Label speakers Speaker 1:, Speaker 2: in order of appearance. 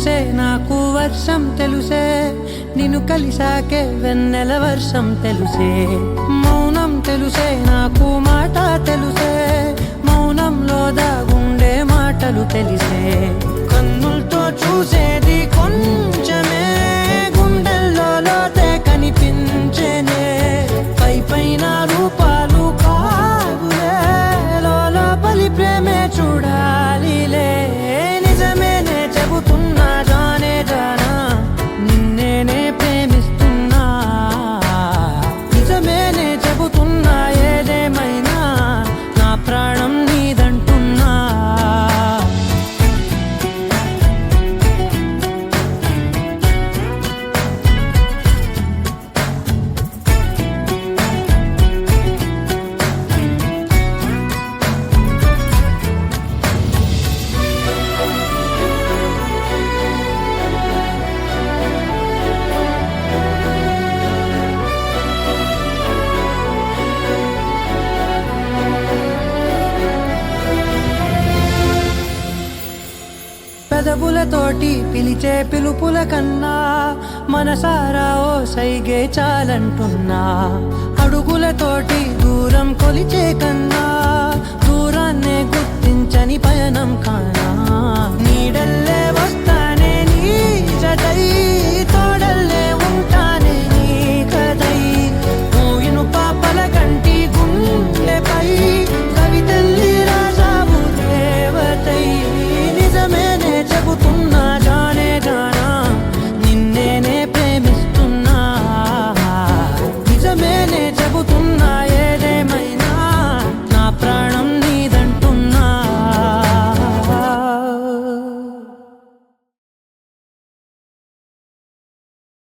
Speaker 1: తెలుసే నాకు వర్షం తెలుసే నిన్ను కలిసాకే వెన్నెల వర్షం తెలుసే మౌనం తెలుసే నాకు మాట తెలుసే మౌనంలో దాగుండే మాటలు తెలిసే కన్నులతో చూసేది కొంచెమే గుండెల్లో లోతే కనిపించేనే పై పైన రూపాలు కాదులే లోపలి ప్రేమే చూడాలిలే నిజమేనే చెబుతున్నా జానే జానా నిన్నేనే ప్రేమిస్తున్నా నిజమేనే చెబుతున్నా ఏదేమైనా నా ప్రాణం నీదంటున్నా పెదవులతోటి పిలిచే పిలుపుల కన్నా మనసారా ఓ సైగే చాలంటున్నా అడుగులతోటి దూరం కొలిచే కన్నా దూరాన్నే గుర్తించని పయనం కానా